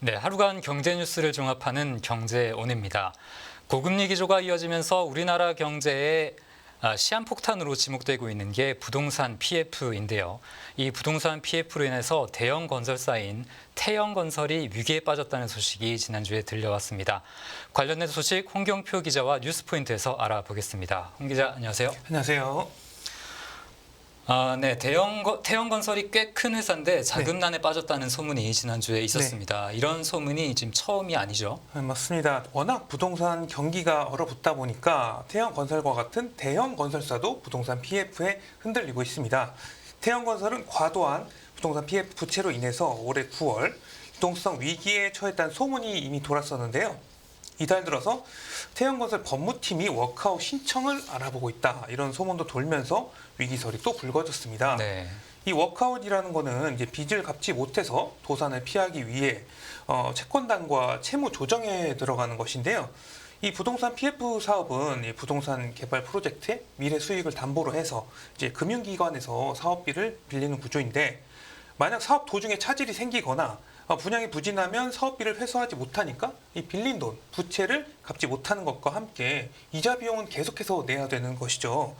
네, 하루간 경제 뉴스를 종합하는 경제온입니다. 고금리 기조가 이어지면서 우리나라 경제에 시한폭탄으로 지목되고 있는 게 부동산 PF인데요. 이 부동산 PF로 인해서 대형 건설사인 태영건설이 위기에 빠졌다는 소식이 지난주에 들려왔습니다. 관련된 소식 홍경표 기자와 뉴스포인트에서 알아보겠습니다. 홍 기자, 안녕하세요. 안녕하세요. 네, 태영건설이 꽤 큰 회사인데 자금난에 빠졌다는 소문이 지난주에 있었습니다. 이런 소문이 지금 처음이 아니죠? 맞습니다. 워낙 부동산 경기가 얼어붙다 보니까 태영건설과 같은 대형 건설사도 부동산 PF에 흔들리고 있습니다. 태영건설은 과도한 부동산 PF 부채로 인해서 올해 9월 유동성 위기에 처했다는 소문이 이미 돌았었는데요. 이달 들어서 태영건설 법무팀이 워크아웃 신청을 알아보고 있다, 이런 소문도 돌면서 위기설이 또 불거졌습니다. 네. 이 워크아웃이라는 거는 이제 빚을 갚지 못해서 도산을 피하기 위해 채권단과 채무 조정에 들어가는 것인데요. 이 부동산 PF 사업은 이 부동산 개발 프로젝트의 미래 수익을 담보로 해서 이제 금융기관에서 사업비를 빌리는 구조인데, 만약 사업 도중에 차질이 생기거나 분양이 부진하면 사업비를 회수하지 못하니까 이 빌린 돈, 부채를 갚지 못하는 것과 함께 이자 비용은 계속해서 내야 되는 것이죠.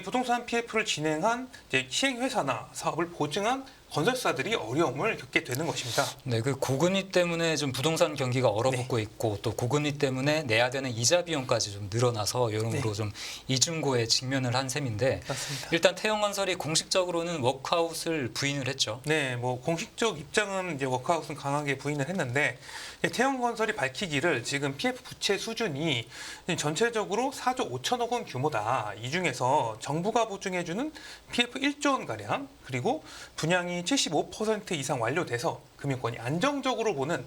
부동산 PF를 진행한 시행회사나 사업을 보증한 건설사들이 어려움을 겪게 되는 것입니다. 네, 그 고금리 때문에 좀 부동산 경기가 얼어붙고 있고 또 고금리 때문에 내야 되는 이자 비용까지 좀 늘어나서 여러모로 좀 이중고에 직면을 한 셈인데, 맞습니다. 일단 태영건설이 공식적으로는 워크아웃을 부인을 했죠. 네, 뭐 공식적 입장은 이제 워크아웃은 강하게 부인을 했는데, 태영건설이 밝히기를 지금 PF 부채 수준이 전체적으로 4조 5천억 원 규모다. 이 중에서 정부가 보증해주는 PF 1조 원 가량, 그리고 분양이 75% 이상 완료돼서 금융권이 안정적으로 보는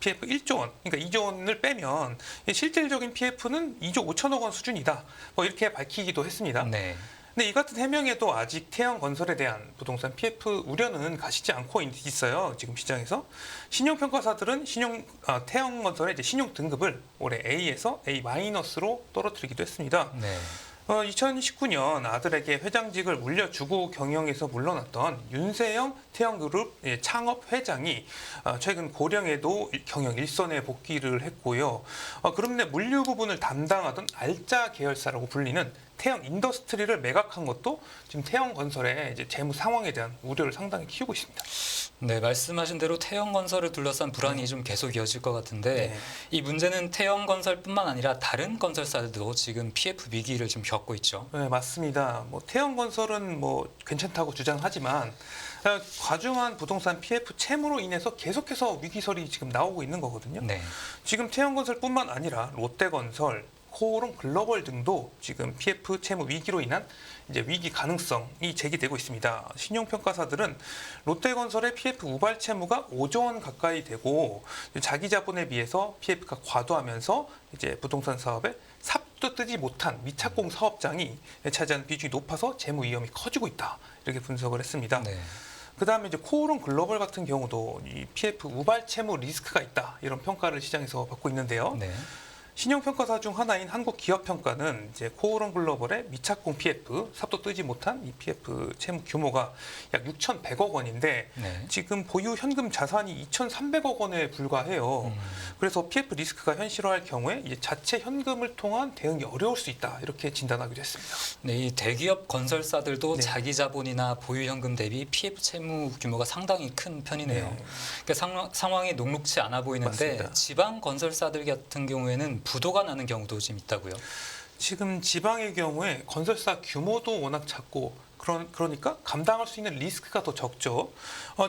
PF 1조 원, 그러니까 2조 원을 빼면 실질적인 PF는 2조 5천억 원 수준이다, 뭐 이렇게 밝히기도 했습니다. 네. 근데 이 같은 해명에도 아직 태영건설에 대한 부동산 PF 우려는 가시지 않고 있어요. 지금 시장에서. 신용평가사들은 태영건설의 이제 신용 등급을 올해 A에서 A-로 떨어뜨리기도 했습니다. 네. 2019년 아들에게 회장직을 물려주고 경영에서 물러났던 윤세영 태영그룹 창업 회장이 최근 고령에도 경영 일선에 복귀를 했고요. 그룹 내 물류 부분을 담당하던 알짜 계열사라고 불리는 태영 인더스트리를 매각한 것도 지금 태영건설의 이제 재무 상황에 대한 우려를 상당히 키우고 있습니다. 네, 말씀하신 대로 태영건설을 둘러싼 불안이 좀 계속 이어질 것 같은데, 네. 이 문제는 태영건설뿐만 아니라 다른 건설사들도 지금 PF 위기를 좀 겪고 있죠. 네, 맞습니다. 뭐 태영건설은 뭐 괜찮다고 주장하지만 과중한 부동산 PF 채무로 인해서 계속해서 위기설이 지금 나오고 있는 거거든요. 네. 지금 태영건설뿐만 아니라 롯데건설, 코오롱 글로벌 등도 지금 PF 채무 위기로 인한 이제 위기 가능성이 제기되고 있습니다. 신용평가사들은 롯데건설의 PF 우발 채무가 5조 원 가까이 되고 자기 자본에 비해서 PF가 과도하면서 이제 부동산 사업에 삽도 뜨지 못한 미착공 사업장이 차지하는 비중이 높아서 재무 위험이 커지고 있다, 이렇게 분석을 했습니다. 네. 그다음에 이제 코오롱 글로벌 같은 경우도 이 PF 우발 채무 리스크가 있다, 이런 평가를 시장에서 받고 있는데요. 네. 신용평가사 중 하나인 한국기업평가는 이제 코오롱 글로벌의 미착공 PF, 삽도 뜨지 못한 이 PF 채무 규모가 약 6,100억 원인데 네. 지금 보유 현금 자산이 2,300억 원에 불과해요. 그래서 PF 리스크가 현실화할 경우에 이제 자체 현금을 통한 대응이 어려울 수 있다, 이렇게 진단하기도 했습니다. 네, 이 대기업 건설사들도 네. 자기 자본이나 보유 현금 대비 PF 채무 규모가 상당히 큰 편이네요. 네. 그러니까 상황이 녹록치 않아 보이는데, 맞습니다. 지방 건설사들 같은 경우에는 부도가 나는 경우도 좀 있다고요. 지금 지방의 경우에 건설사 규모도 워낙 작고 그러니까 감당할 수 있는 리스크가 더 적죠.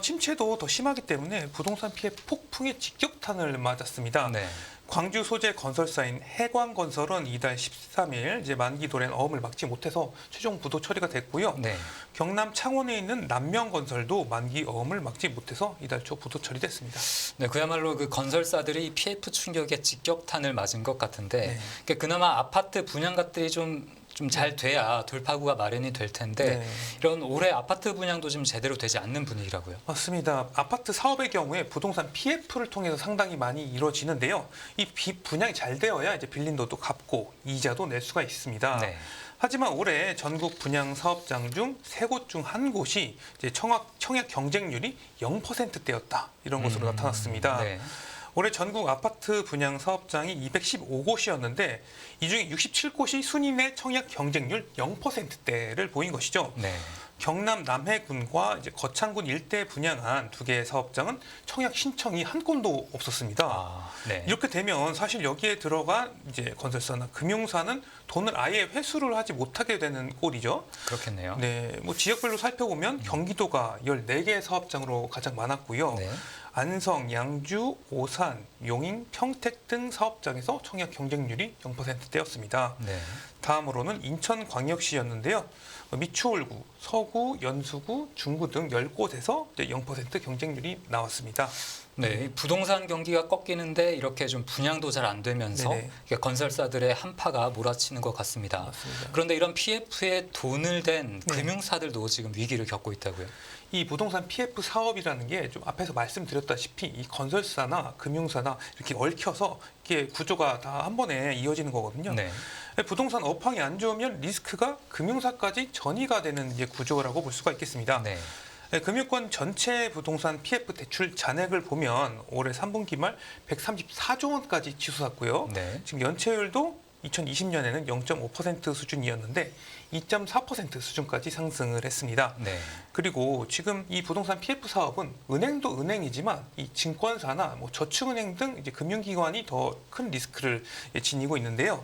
침체도 더 심하기 때문에 부동산 피해 폭풍의 직격탄을 맞았습니다. 네. 광주 소재 건설사인 해광건설은 이달 13일 이제 만기 도래한 어음을 막지 못해서 최종 부도 처리가 됐고요. 네. 경남 창원에 있는 남명건설도 만기 어음을 막지 못해서 이달 초 부도 처리됐습니다. 네, 그야말로 그 건설사들이 PF 충격에 직격탄을 맞은 것 같은데, 네. 그러니까 그나마 아파트 분양가들이 좀 잘 돼야 돌파구가 마련이 될 텐데, 네. 이런 올해 아파트 분양도 좀 제대로 되지 않는 분위기라고요. 맞습니다. 아파트 사업의 경우에 부동산 PF를 통해서 상당히 많이 이루어지는데요. 이 분양이 잘 되어야 이제 빌린 돈도 갚고 이자도 낼 수가 있습니다. 네. 하지만 올해 전국 분양 사업장 중 3곳 중 1곳이 이제 청약 경쟁률이 0%대였다. 이런 것으로 나타났습니다. 네. 올해 전국 아파트 분양 사업장이 215곳이었는데 이 중에 67곳이 순위 내 청약 경쟁률 0%대를 보인 것이죠. 네. 경남 남해군과 이제 거창군 일대에 분양한 2개의 사업장은 청약 신청이 한 건도 없었습니다. 아, 네. 이렇게 되면 사실 여기에 들어간 이제 건설사나 금융사는 돈을 아예 회수를 하지 못하게 되는 꼴이죠. 그렇겠네요. 네, 뭐 지역별로 살펴보면 경기도가 14개의 사업장으로 가장 많았고요. 네. 안성, 양주, 오산, 용인, 평택 등 사업장에서 청약 경쟁률이 0%대였습니다. 네. 다음으로는 인천광역시였는데요. 미추홀구, 서구, 연수구, 중구 등 10곳에서 0% 경쟁률이 나왔습니다. 네, 이 부동산 경기가 꺾이는데 이렇게 좀 분양도 잘 안 되면서 네네. 이게 건설사들의 한파가 몰아치는 것 같습니다. 맞습니다. 그런데 이런 PF에 돈을 댄 네. 금융사들도 지금 위기를 겪고 있다고요? 이 부동산 PF 사업이라는 게 좀 앞에서 말씀드렸다시피 이 건설사나 금융사나 이렇게 얽혀서 이게 구조가 다 한 번에 이어지는 거거든요. 네. 부동산 업황이 안 좋으면 리스크가 금융사까지 전이가 되는 이제 구조라고 볼 수가 있겠습니다. 네. 금융권 전체 부동산 PF 대출 잔액을 보면 올해 3분기 말 134조 원까지 치솟았고요. 네. 지금 연체율도 2020년에는 0.5% 수준이었는데 2.4% 수준까지 상승을 했습니다. 네. 그리고 지금 이 부동산 PF 사업은 은행도 은행이지만 이 증권사나 뭐 저축은행 등 이제 금융기관이 더 큰 리스크를 지니고 있는데요.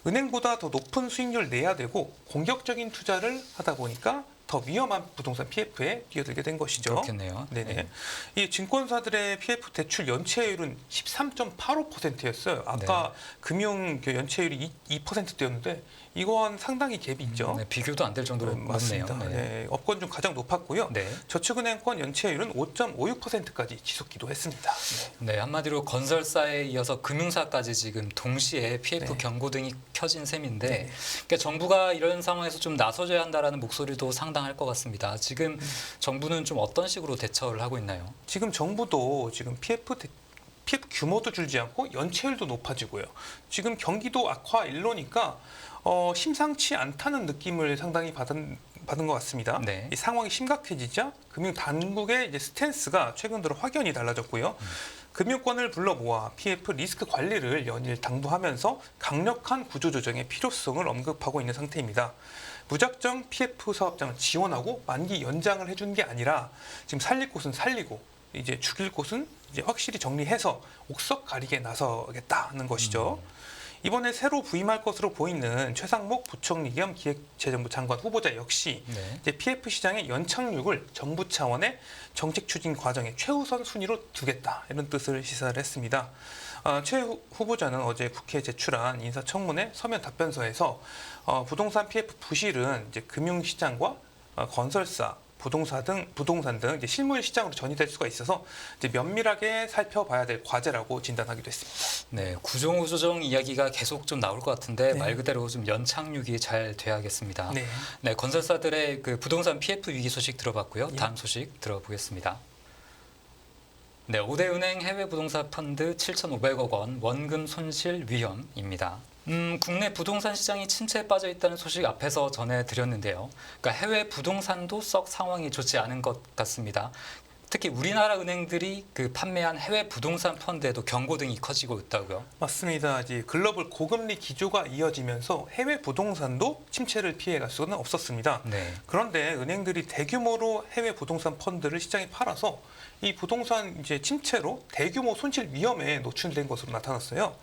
은행보다 더 높은 수익률을 내야 되고 공격적인 투자를 하다 보니까 더 위험한 부동산 PF에 뛰어들게 된 것이죠. 그렇겠네요. 네네. 네. 이 증권사들의 PF 대출 연체율은 13.85%였어요. 아까 금융 연체율이 2%대였는데 이건 상당히 갭이 있죠. 네, 비교도 안 될 정도로 맞습니다. 높네요. 네, 업권 중 가장 높았고요. 네. 저축은행권 연체율은 5.56%까지 지속기도 했습니다. 네. 네, 한마디로 건설사에 이어서 금융사까지 지금 동시에 PF 네. 경고등이 켜진 셈인데 네. 그러니까 정부가 이런 상황에서 좀 나서줘야 한다라는 목소리도 상당할 것 같습니다. 지금 정부는 좀 어떤 식으로 대처를 하고 있나요? 지금 정부도 지금 PF 규모도 줄지 않고 연체율도 높아지고요. 지금 경기도 악화 일로니까 심상치 않다는 느낌을 상당히 받은 것 같습니다. 네. 이 상황이 심각해지자 금융 당국의 이제 스탠스가 최근 들어 확연히 달라졌고요. 금융권을 불러 모아 PF 리스크 관리를 연일 당부하면서 강력한 구조조정의 필요성을 언급하고 있는 상태입니다. 무작정 PF 사업장을 지원하고 만기 연장을 해준 게 아니라 지금 살릴 곳은 살리고 이제 죽일 곳은 이제 확실히 정리해서 옥석 가리게 나서겠다는 것이죠. 이번에 새로 부임할 것으로 보이는 최상목 부총리 겸 기획재정부 장관 후보자 역시 네. 이제 PF 시장의 연착륙을 정부 차원의 정책 추진 과정의 최우선 순위로 두겠다 이런 뜻을 시사를 했습니다. 최 후보자는 어제 국회에 제출한 인사청문회 서면 답변서에서 부동산 PF 부실은 이제 금융시장과 건설사 부동산 등 이제 실물 시장으로 전이될 수가 있어서 이제 면밀하게 살펴봐야 될 과제라고 진단하기도 했습니다. 네, 구조조정 이야기가 계속 좀 나올 것 같은데 네. 말 그대로 좀 연착륙이 잘 돼야겠습니다. 네. 네, 건설사들의 그 부동산 PF 위기 소식 들어봤고요. 예. 다음 소식 들어보겠습니다. 네, 5대 은행 해외 부동산 펀드 7,500억 원 원금 손실 위험입니다. 국내 부동산 시장이 침체에 빠져 있다는 소식 앞에서 전해드렸는데요. 그러니까 해외 부동산도 썩 상황이 좋지 않은 것 같습니다. 특히 우리나라 은행들이 그 판매한 해외 부동산 펀드에도 경고등이 커지고 있다고요. 맞습니다. 이제 글로벌 고금리 기조가 이어지면서 해외 부동산도 침체를 피해갈 수는 없었습니다. 네. 그런데 은행들이 대규모로 해외 부동산 펀드를 시장에 팔아서 이 부동산 이제 침체로 대규모 손실 위험에 노출된 것으로 나타났어요.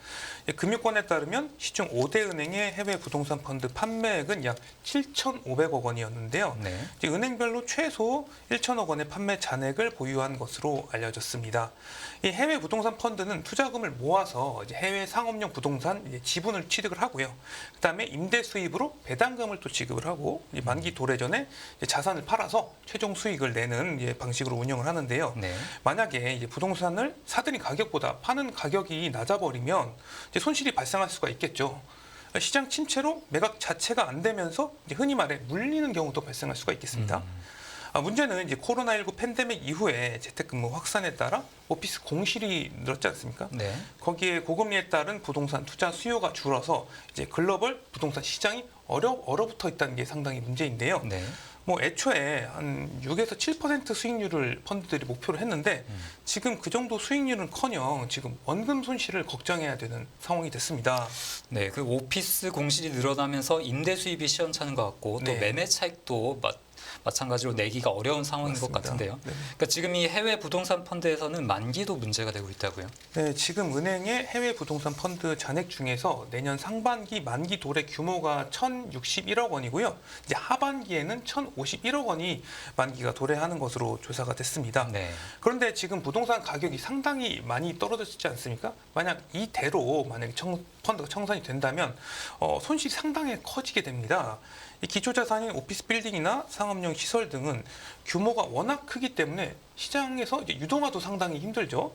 금융권에 따르면 시중 5대 은행의 해외 부동산 펀드 판매액은 약 7,500억 원이었는데요. 네. 이제 은행별로 최소 1천억 원의 판매 잔액을 보유한 것으로 알려졌습니다. 이 해외 부동산 펀드는 투자금을 모아서 이제 해외 상업용 부동산 이제 지분을 취득을 하고요. 그다음에 임대 수입으로 배당금을 또 지급을 하고 이제 만기 도래 전에 이제 자산을 팔아서 최종 수익을 내는 이제 방식으로 운영을 하는데요. 네. 만약에 이제 부동산을 사들인 가격보다 파는 가격이 낮아버리면 이제 손실이 발생할 수가 있겠죠. 시장 침체로 매각 자체가 안 되면서 이제 흔히 말해 물리는 경우도 발생할 수가 있겠습니다. 문제는 이제 코로나19 팬데믹 이후에 재택근무 확산에 따라 오피스 공실이 늘었지 않습니까? 네. 거기에 고금리에 따른 부동산 투자 수요가 줄어서 이제 글로벌 부동산 시장이 얼어붙어 있다는 게 상당히 문제인데요. 네. 뭐 애초에 한 6에서 7% 수익률을 펀드들이 목표로 했는데 지금 그 정도 수익률은커녕 지금 원금 손실을 걱정해야 되는 상황이 됐습니다. 네, 그 오피스 공실이 늘어나면서 임대 수입이 시원찮은 것 같고 또 네. 매매 차익도 마찬가지로 내기가 어려운 상황인 것 맞습니다. 같은데요. 네. 그러니까 지금 이 해외 부동산 펀드에서는 만기도 문제가 되고 있다고요. 네, 지금 은행의 해외 부동산 펀드 잔액 중에서 내년 상반기 만기 도래 규모가 1,061억 원이고요. 이제 하반기에는 1,051억 원이 만기가 도래하는 것으로 조사가 됐습니다. 네. 그런데 지금 부동산 가격이 상당히 많이 떨어졌지 않습니까? 만약 이대로 만약에 펀드가 청산이 된다면 손실이 상당히 커지게 됩니다. 이 기초자산인 오피스 빌딩이나 상업용 시설 등은 규모가 워낙 크기 때문에 시장에서 이제 유동화도 상당히 힘들죠.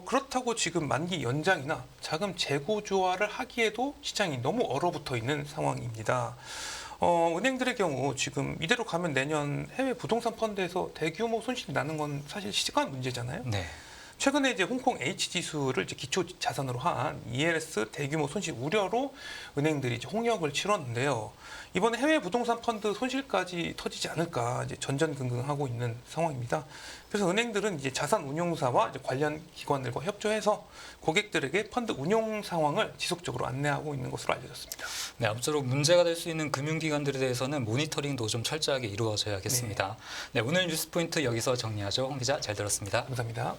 그렇다고 지금 만기 연장이나 자금 재고조화를 하기에도 시장이 너무 얼어붙어 있는 상황입니다. 은행들의 경우 지금 이대로 가면 내년 해외 부동산 펀드에서 대규모 손실이 나는 건 사실 시간 문제잖아요. 네. 최근에 이제 홍콩 H 지수를 이제 기초 자산으로 한 ELS 대규모 손실 우려로 은행들이 이제 홍역을 치렀는데요. 이번에 해외 부동산 펀드 손실까지 터지지 않을까 이제 전전긍긍하고 있는 상황입니다. 그래서 은행들은 이제 자산 운용사와 이제 관련 기관들과 협조해서 고객들에게 펀드 운용 상황을 지속적으로 안내하고 있는 것으로 알려졌습니다. 네, 아무쪼록 문제가 될 수 있는 금융기관들에 대해서는 모니터링도 좀 철저하게 이루어져야겠습니다. 네, 오늘 뉴스포인트 여기서 정리하죠. 홍 기자 잘 들었습니다. 감사합니다.